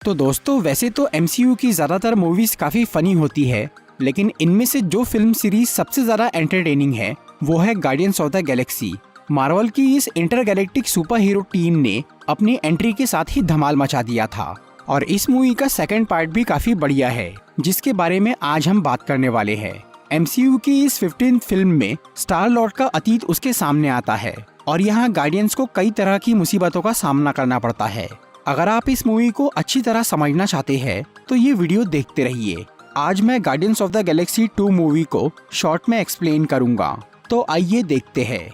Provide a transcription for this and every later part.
तो दोस्तों वैसे तो MCU की ज़्यादातर मूवीज़ काफ़ी फ़नी होती है, लेकिन इनमें से जो फिल्म सीरीज सबसे ज़्यादा एंटरटेनिंग है वो है guardians of the Galaxy. Marvel की इस इंटरगैलेक्टिक सुपर हीरो टीम ने अपनी एंट्री के साथ ही धमाल मचा दिया था और इस मूवी का सेकंड पार्ट भी काफ़ी बढ़िया है, जिसके बारे में आज हम बात करने वाले हैं। MCU की इस 15th फिल्म में स्टार लॉर्ड का अतीत उसके सामने आता है और यहाँ गार्डियंस को कई तरह की मुसीबतों का सामना करना पड़ता है। अगर आप इस मूवी को अच्छी तरह समझना चाहते हैं तो ये वीडियो देखते रहिए। आज मैं guardians of the Galaxy 2 movie को शॉर्ट में एक्सप्लेन करूंगा, तो आइए देखते हैं।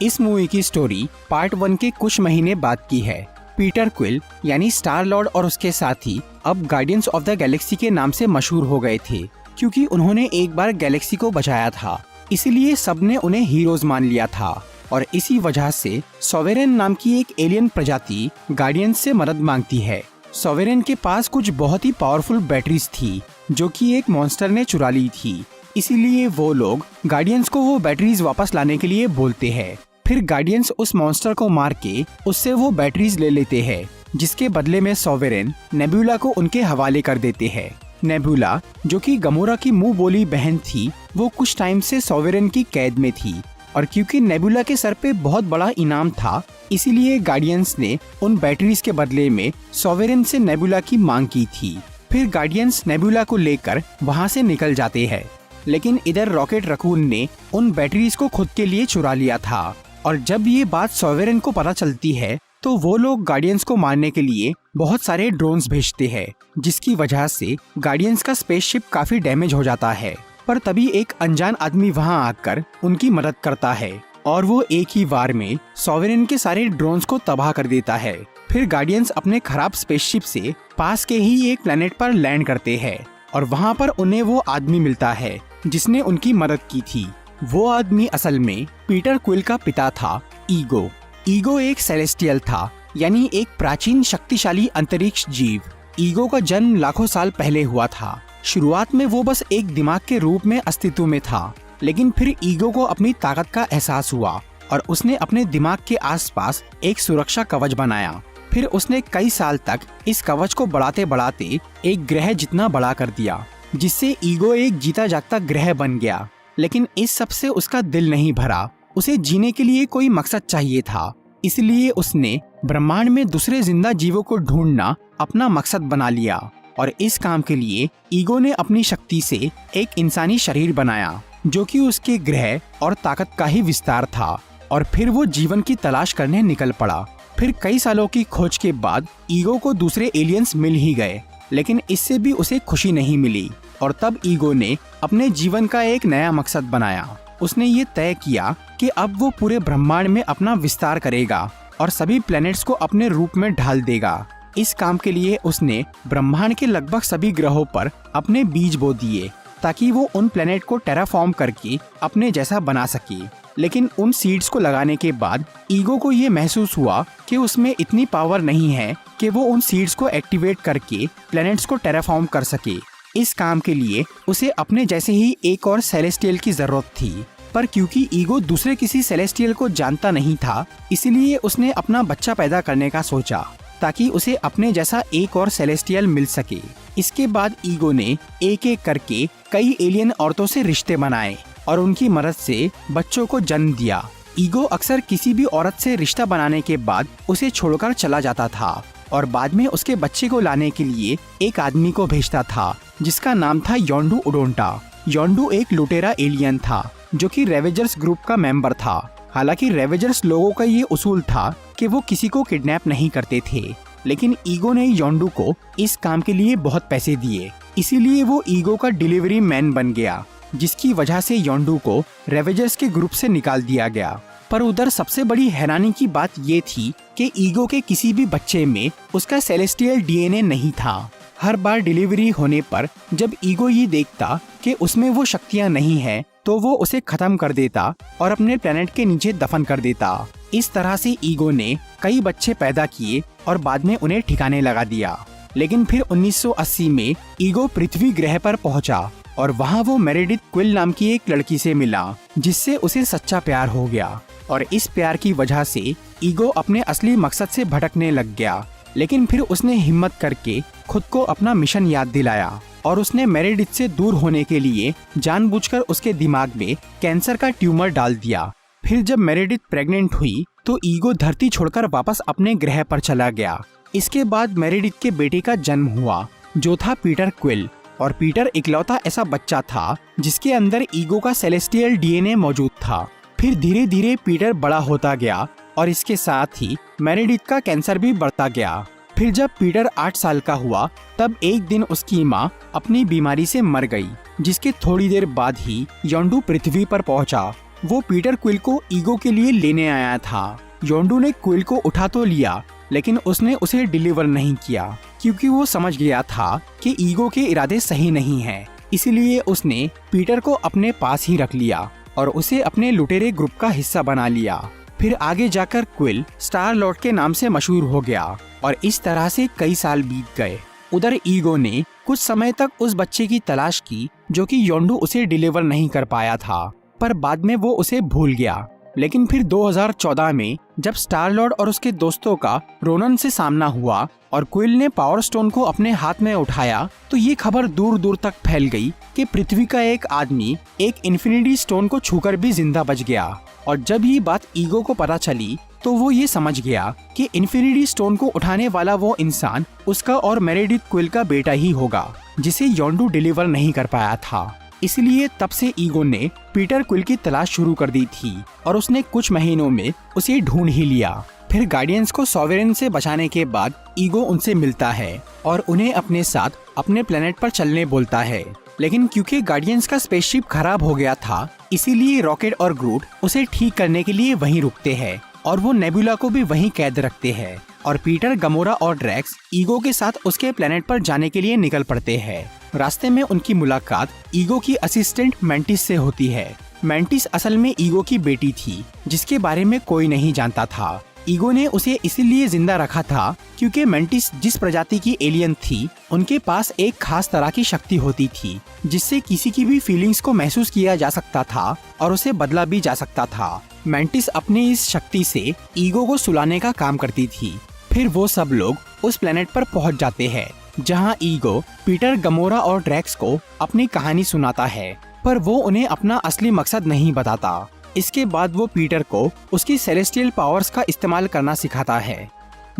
इस मूवी की स्टोरी पार्ट 1 के कुछ महीने बाद की है। पीटर क्विल यानी स्टार लॉर्ड और उसके साथी अब गार्डियंस ऑफ द गैलेक्सी के नाम से मशहूर हो गए थे, क्योंकि उन्होंने एक बार गैलेक्सी को बचाया था। इसीलिए सबने उन्हें हीरोज मान लिया था और इसी वजह से सोवेरेन नाम की एक एलियन प्रजाति गार्डियंस से मदद मांगती है। सोवेरेन के पास कुछ बहुत ही पावरफुल बैटरीज थी जो कि एक मॉन्स्टर ने चुरा ली थी। इसीलिए वो लोग गार्डियंस को वो बैटरीज वापस लाने के लिए बोलते हैं। फिर गार्डियंस उस मॉन्स्टर को मार के उससे वो बैटरीज ले लेते हैं, जिसके बदले में सोवेरेन नेबुला को उनके हवाले कर देते हैं। नेबुला, जो कि गमोरा की मुंह बोली बहन थी, वो कुछ टाइम से सोवेरेन की कैद में थी और क्योंकि नेबुला के सर पे बहुत बड़ा इनाम था, इसीलिए गार्डियंस ने उन बैटरीज के बदले में सोवेरेन से नेबुला की मांग की थी। फिर गार्डियंस नेबुला को लेकर वहाँ से निकल जाते हैं, लेकिन इधर रॉकेट रकून ने उन बैटरीज को खुद के लिए चुरा लिया था और जब ये बात सोवेरेन को पता चलती है तो वो लोग गार्डियंस को मारने के लिए बहुत सारे ड्रोन्स भेजते हैं, जिसकी वजह से गार्डियंस का स्पेसशिप काफी डैमेज हो जाता है। पर तभी एक अनजान आदमी वहां आकर उनकी मदद करता है और वो एक ही बार में सोवेरेन के सारे ड्रोन्स को तबाह कर देता है। फिर गार्डियंस अपने खराब स्पेसशिप से पास के ही एक प्लेनेट पर लैंड करते हैं और वहाँ पर उन्हें वो आदमी मिलता है जिसने उनकी मदद की थी। वो आदमी असल में पीटर क्विल का पिता था, ईगो। ईगो एक सेलेस्टियल था, यानी एक प्राचीन शक्तिशाली अंतरिक्ष जीव। ईगो का जन्म लाखों साल पहले हुआ था। शुरुआत में वो बस एक दिमाग के रूप में अस्तित्व में था, लेकिन फिर ईगो को अपनी ताकत का एहसास हुआ और उसने अपने दिमाग के आसपास एक सुरक्षा कवच बनाया। फिर उसने कई साल तक इस कवच को बढ़ाते बढ़ाते एक ग्रह जितना बड़ा कर दिया, जिससे ईगो एक जीता जागता ग्रह बन गया। लेकिन इस सब से उसका दिल नहीं भरा। उसे जीने के लिए कोई मकसद चाहिए था, इसलिए उसने ब्रह्मांड में दूसरे जिंदा जीवों को ढूंढना अपना मकसद बना लिया और इस काम के लिए ईगो ने अपनी शक्ति से एक इंसानी शरीर बनाया, जो कि उसके ग्रह और ताकत का ही विस्तार था। और फिर वो जीवन की तलाश करने निकल पड़ा। फिर कई सालों की खोज के बाद ईगो को दूसरे एलियंस मिल ही गए, लेकिन इससे भी उसे खुशी नहीं मिली और तब ईगो ने अपने जीवन का एक नया मकसद बनाया। उसने ये तय किया कि अब वो पूरे ब्रह्मांड में अपना विस्तार करेगा और सभी प्लैनेट्स को अपने रूप में ढाल देगा। इस काम के लिए उसने ब्रह्मांड के लगभग सभी ग्रहों पर अपने बीज बो दिए ताकि वो उन प्लैनेट को टेराफॉर्म करके अपने जैसा बना सके। लेकिन उन सीड्स को लगाने के बाद ईगो को ये महसूस हुआ कि उसमें इतनी पावर नहीं है कि वो उन सीड्स को एक्टिवेट करके प्लैनेट्स को टेराफॉर्म कर सके। इस काम के लिए उसे अपने जैसे ही एक और सेलेस्टियल की जरूरत थी, पर क्योंकि ईगो दूसरे किसी सेलेस्टियल को जानता नहीं था, इसलिए उसने अपना बच्चा पैदा करने का सोचा ताकि उसे अपने जैसा एक और सेलेस्टियल मिल सके। इसके बाद ईगो ने एक एक करके कई एलियन औरतों से रिश्ते बनाए और उनकी मदद से बच्चों को जन्म दिया। ईगो अक्सर किसी भी औरत से रिश्ता बनाने के बाद उसे छोड़कर चला जाता था और बाद में उसके बच्चे को लाने के लिए एक आदमी को भेजता था जिसका नाम था योंडू ओडोंटा। योंडू एक लुटेरा एलियन था जो कि रेवेजर्स ग्रुप का मेंबर था। हालांकि रेवेजर्स लोगों का ये उसूल था कि वो किसी को किडनैप नहीं करते थे, लेकिन ईगो ने योंडू को इस काम के लिए बहुत पैसे दिए, इसीलिए वो ईगो का डिलीवरी मैन बन गया, जिसकी वजह से योंडू को रेवेजर्स के ग्रुप से निकाल दिया गया। पर उधर सबसे बड़ी हैरानी की बात ये थी कि ईगो के किसी भी बच्चे में उसका सेलेस्टियल डीएनए नहीं था। हर बार डिलीवरी होने पर जब ईगो ये देखता कि उसमें वो शक्तियाँ नहीं है, तो वो उसे खत्म कर देता और अपने प्लेनेट के नीचे दफन कर देता। इस तरह से ईगो ने कई बच्चे पैदा किए और बाद में उन्हें ठिकाने लगा दिया। लेकिन फिर 1980 में ईगो पृथ्वी ग्रह पर पहुंचा और वहाँ वो मेरेडिथ क्विल नाम की एक लड़की से मिला जिससे उसे सच्चा प्यार हो गया। और इस प्यार की वजह से ईगो अपने असली मकसद से भटकने लग गया। लेकिन फिर उसने हिम्मत करके खुद को अपना मिशन याद दिलाया और उसने मेरेडिथ से दूर होने के लिए जानबूझकर उसके दिमाग में कैंसर का ट्यूमर डाल दिया। फिर जब मेरेडिथ प्रेग्नेंट हुई तो ईगो धरती छोड़कर वापस अपने ग्रह पर चला गया। इसके बाद मेरेडिथ के बेटे का जन्म हुआ जो था पीटर क्विल। और पीटर इकलौता ऐसा बच्चा था जिसके अंदर ईगो का सेलेस्टियल डीएनए मौजूद था। फिर धीरे धीरे पीटर बड़ा होता गया और इसके साथ ही मेरेडिथ का कैंसर भी बढ़ता गया। फिर जब पीटर 8 साल का हुआ तब एक दिन उसकी माँ अपनी बीमारी से मर गई, जिसके थोड़ी देर बाद ही योंडू पृथ्वी पर पहुंचा। वो पीटर क्विल को ईगो के लिए लेने आया था। योंडू ने क्विल को उठा तो लिया लेकिन उसने उसे डिलीवर नहीं किया क्योंकि वो समझ गया था कि ईगो के इरादे सही नहीं हैं। इसलिए उसने पीटर को अपने पास ही रख लिया और उसे अपने लुटेरे ग्रुप का हिस्सा बना लिया। फिर आगे जाकर क्विल स्टार लॉर्ड के नाम से मशहूर हो गया और इस तरह से कई साल बीत गए। उधर ईगो ने कुछ समय तक उस बच्चे की तलाश की जो कि योंडू उसे डिलीवर नहीं कर पाया था, पर बाद में वो उसे भूल गया। लेकिन फिर 2014 में जब स्टार लॉर्ड और उसके दोस्तों का रोनन से सामना हुआ और क्विल ने पावर स्टोन को अपने हाथ में उठाया तो ये खबर दूर दूर तक फैल गई कि पृथ्वी का एक आदमी एक इन्फिनिटी स्टोन को छूकर भी जिंदा बच गया। और जब ये बात ईगो को पता चली तो वो ये समझ गया कि इन्फिनिटी स्टोन को उठाने वाला वो इंसान उसका और मेरेडिथ क्विल का बेटा ही होगा जिसे योंडू डिलीवर नहीं कर पाया था। इसलिए तब से ईगो ने पीटर क्विल की तलाश शुरू कर दी थी और उसने कुछ महीनों में उसे ढूंढ ही लिया। फिर गार्डियंस को सॉवेरेन से बचाने के बाद ईगो उनसे मिलता है और उन्हें अपने साथ अपने प्लेनेट पर चलने बोलता है। लेकिन क्योंकि गार्डियंस का स्पेसशिप खराब हो गया था इसीलिए रॉकेट और ग्रूट उसे ठीक करने के लिए वहीं रुकते हैं और वो नेबुला को भी वहीं कैद रखते हैं। और पीटर, गमोरा और ड्रैक्स ईगो के साथ उसके प्लेनेट पर जाने के लिए निकल पड़ते हैं। रास्ते में उनकी मुलाकात ईगो की असिस्टेंट मैंटिस से होती है। मैंटिस असल में ईगो की बेटी थी जिसके बारे में कोई नहीं जानता था। ईगो ने उसे इसीलिए जिंदा रखा था क्योंकि मैंटिस जिस प्रजाति की एलियन थी उनके पास एक खास तरह की शक्ति होती थी जिससे किसी की भी फीलिंग्स को महसूस किया जा सकता था और उसे बदला भी जा सकता था। मैंटिस अपनी इस शक्ति से ईगो को सुलाने का काम करती थी। फिर वो सब लोग उस प्लेनेट पर पहुंच जाते हैं जहां ईगो पीटर, गमोरा और ड्रैक्स को अपनी कहानी सुनाता है, पर वो उन्हें अपना असली मकसद नहीं बताता। इसके बाद वो पीटर को उसकी सेलेस्टियल पावर्स का इस्तेमाल करना सिखाता है।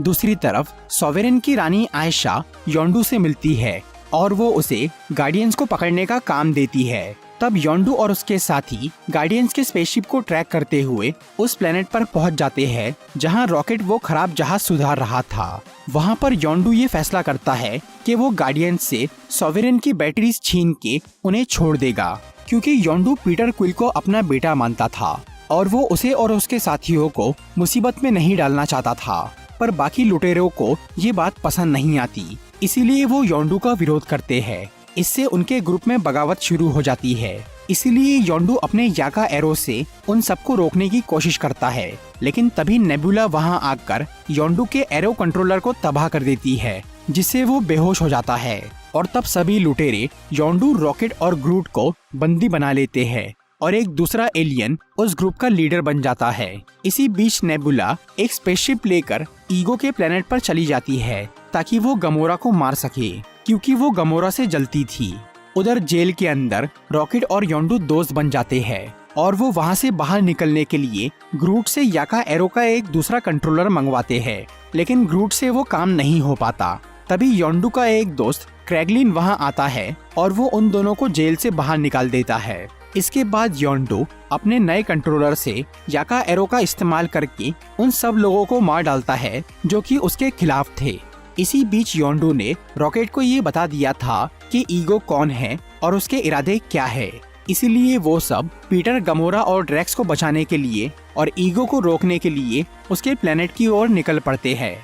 दूसरी तरफ सॉवेरेन की रानी आयशा योंडू से मिलती है और वो उसे गार्डियंस को पकड़ने का काम देती है। तब योंडू और उसके साथी गार्डियंस के स्पेसशिप को ट्रैक करते हुए उस प्लेनेट पर पहुंच जाते हैं जहां रॉकेट वो खराब जहाज सुधार रहा था। वहां पर योंडू ये फैसला करता है कि वो गार्डियंस से सॉवेरेन की बैटरीज छीन के उन्हें छोड़ देगा क्योंकि योंडू पीटर क्विल को अपना बेटा मानता था और वो उसे और उसके साथियों को मुसीबत में नहीं डालना चाहता था। पर बाकी लुटेरों को ये बात पसंद नहीं आती, इसीलिए वो योंडू का विरोध करते हैं। इससे उनके ग्रुप में बगावत शुरू हो जाती है। इसीलिए योंडू अपने याका एरो से उन सबको रोकने की कोशिश करता है, लेकिन तभी नेबुला वहां आकर योंडू के एरो कंट्रोलर को तबाह कर देती है जिससे वो बेहोश हो जाता है। और तब सभी लुटेरे योंडू, रॉकेट और ग्रूट को बंदी बना लेते हैं और एक दूसरा एलियन उस ग्रुप का लीडर बन जाता है। इसी बीच नेबुला एक स्पेसशिप लेकर ईगो के प्लेनेट पर चली जाती है ताकि वो गमोरा को मार सके क्योंकि वो गमोरा से जलती थी। उधर जेल के अंदर रॉकेट और योंडू दोस्त बन जाते हैं और वो वहाँ से बाहर निकलने के लिए ग्रूट से याका एरो का एक दूसरा कंट्रोलर मंगवाते हैं, लेकिन ग्रूट से वो काम नहीं हो पाता। तभी योंडू का एक दोस्त क्रैगलिन वहाँ आता है और वो उन दोनों को जेल से बाहर निकाल देता है। इसके बाद योंडू अपने नए कंट्रोलर से याका एरो का इस्तेमाल करके उन सब लोगों को मार डालता है जो कि उसके खिलाफ थे। इसी बीच योंडू ने रॉकेट को ये बता दिया था कि ईगो कौन है और उसके इरादे क्या है। इसीलिए वो सब पीटर, गमोरा और ड्रैक्स को बचाने के लिए और ईगो को रोकने के लिए उसके प्लेनेट की ओर निकल पड़ते हैं।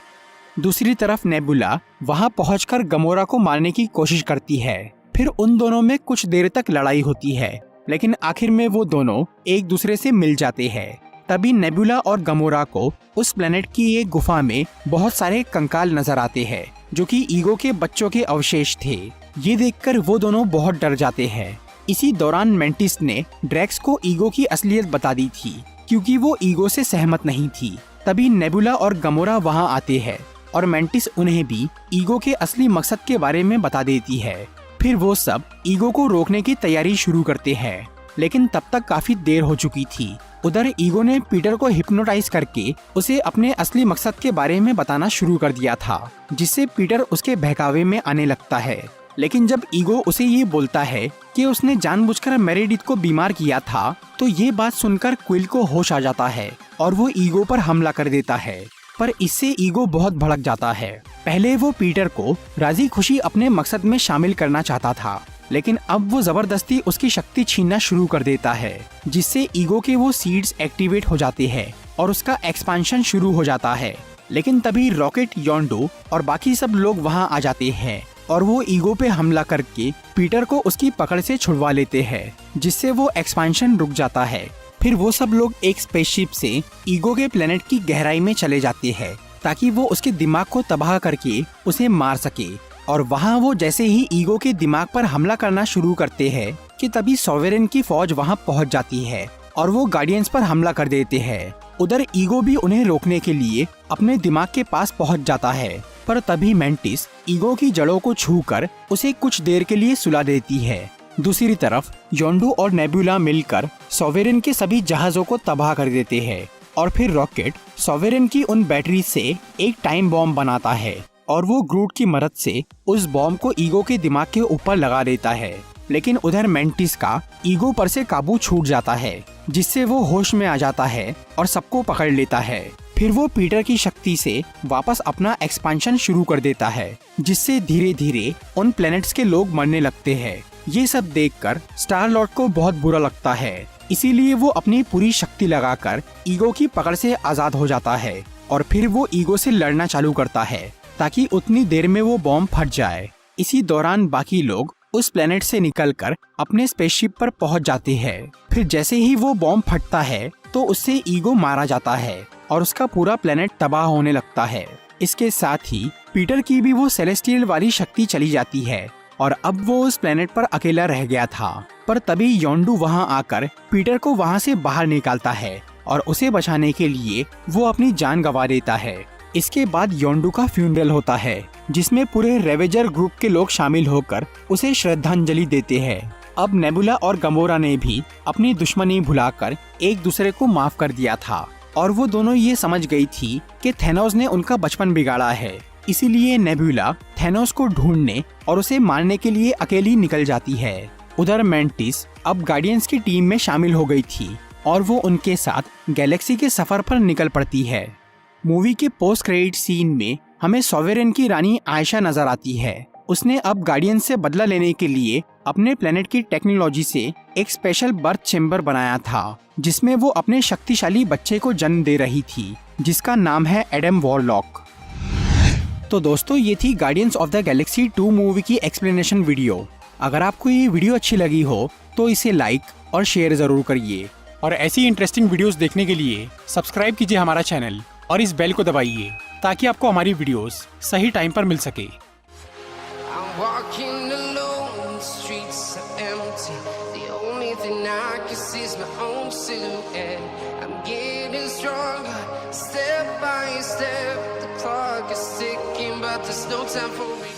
दूसरी तरफ नेबुला वहां पहुंचकर गमोरा को मारने की कोशिश करती है। फिर उन दोनों में कुछ देर तक लड़ाई होती है, लेकिन आखिर में वो दोनों एक दूसरे से मिल जाते हैं। तभी नेबुला और गमोरा को उस प्लेनेट की एक गुफा में बहुत सारे कंकाल नजर आते हैं जो कि ईगो के बच्चों के अवशेष थे। ये देखकर वो दोनों बहुत डर जाते हैं इसी दौरान मेंटिस ने ड्रैक्स को ईगो की असलियत बता दी थी, क्योंकि वो ईगो से सहमत नहीं थी। तभी नेबुला और गमोरा वहां आते हैं और मेंटिस उन्हें भी ईगो के असली मकसद के बारे में बता देती है। फिर वो सब ईगो को रोकने की तैयारी शुरू करते हैं, लेकिन तब तक काफी देर हो चुकी थी। उधर ईगो ने पीटर को हिप्नोटाइज करके उसे अपने असली मकसद के बारे में बताना शुरू कर दिया था, जिससे पीटर उसके बहकावे में आने लगता है। लेकिन जब ईगो उसे ये बोलता है कि उसने जानबूझकर मेरेडिथ को बीमार किया था, तो ये बात सुनकर क्विल को होश आ जाता है और वो ईगो पर हमला कर देता है। पर इससे ईगो बहुत भड़क जाता है। पहले वो पीटर को राजी खुशी अपने मकसद में शामिल करना चाहता था, लेकिन अब वो जबरदस्ती उसकी शक्ति छीनना शुरू कर देता है, जिससे ईगो के वो सीड्स एक्टिवेट हो जाते हैं और उसका एक्सपेंशन शुरू हो जाता है। लेकिन तभी रॉकेट, योंडो और बाकी सब लोग वहां आ जाते हैं और वो ईगो पे हमला करके पीटर को उसकी पकड़ से छुड़वा लेते हैं, जिससे वो एक्सपेंशन रुक जाता है। फिर वो सब लोग एक स्पेसशिप से ईगो के प्लेनेट की गहराई में चले जाते हैं, ताकि वो उसके दिमाग को तबाह करके उसे मार सके। और वहाँ वो जैसे ही ईगो के दिमाग पर हमला करना शुरू करते हैं कि तभी सॉवेरेन की फौज वहाँ पहुँच जाती है और वो गार्डियंस पर हमला कर देते हैं। उधर ईगो भी उन्हें रोकने के लिए अपने दिमाग के पास पहुँच जाता है, पर तभी मेंटिस ईगो की जड़ों को छूकर उसे कुछ देर के लिए सुला देती है। दूसरी तरफ योंडो और नेबुला मिलकर सॉवेरेन के सभी जहाजों को तबाह कर देते हैं और फिर रॉकेट सॉवेरेन की उन बैटरी से एक टाइम बॉम्ब बनाता है और वो ग्रूट की मदद से उस बॉम्ब को ईगो के दिमाग के ऊपर लगा देता है। लेकिन उधर मेंटिस का ईगो पर से काबू छूट जाता है, जिससे वो होश में आ जाता है और सबको पकड़ लेता है। फिर वो पीटर की शक्ति से वापस अपना एक्सपेंशन शुरू कर देता है, जिससे धीरे धीरे उन प्लैनेट्स के लोग मरने लगते हैं। ये सब देखकर स्टार लॉर्ड को बहुत बुरा लगता है, इसीलिए वो अपनी पूरी शक्ति लगाकर ईगो की पकड़ से आजाद हो जाता है और फिर वो ईगो से लड़ना चालू करता है, ताकि उतनी देर में वो बॉम्ब फट जाए। इसी दौरान बाकी लोग उस प्लेनेट से निकलकर अपने स्पेसशिप पर पहुंच जाते हैं। फिर जैसे ही वो बॉम्ब फटता है तो उससे ईगो मारा जाता है और उसका पूरा प्लेनेट तबाह होने लगता है। इसके साथ ही पीटर की भी वो सेलेस्टियल वाली शक्ति चली जाती है और अब वो उस प्लेनेट पर अकेला रह गया था। पर तभी योंडू वहां आकर पीटर को वहां से बाहर निकालता है और उसे बचाने के लिए वो अपनी जान गंवा देता है। इसके बाद योंडू का फ्यूनरल होता है, जिसमें पूरे रेवेजर ग्रुप के लोग शामिल होकर उसे श्रद्धांजलि देते हैं। अब नेबुला और गमोरा ने भी अपनी दुश्मनी भुलाकर एक दूसरे को माफ कर दिया था और वो दोनों ये समझ गई थी कि थैनोस ने उनका बचपन बिगाड़ा है। इसीलिए नेबुला थैनोस को ढूंढने और उसे मारने के लिए अकेली निकल जाती है। उधर मेंटिस अब गार्डियंस की टीम में शामिल हो गई थी और वो उनके साथ गैलेक्सी के सफर पर निकल पड़ती है। मूवी के पोस्ट क्रेडिट सीन में हमें सॉवेरेन की रानी आयशा नजर आती है। उसने अब गार्डियंस से बदला लेने के लिए अपने प्लेनेट की टेक्नोलॉजी से एक स्पेशल बर्थ चेम्बर बनाया था, जिसमें वो अपने शक्तिशाली बच्चे को जन्म दे रही थी, जिसका नाम है एडम वॉरलॉक। तो दोस्तों, ये थी guardians of the Galaxy 2 movie की एक्सप्लेनेशन वीडियो। अगर आपको ये वीडियो अच्छी लगी हो तो इसे लाइक और शेयर जरूर करिए और ऐसी इंटरेस्टिंग वीडियोस देखने के लिए सब्सक्राइब कीजिए हमारा चैनल और इस बेल को दबाइए ताकि आपको हमारी वीडियोस सही टाइम पर मिल सके। Step by step, the clock is ticking, but there's no time for me.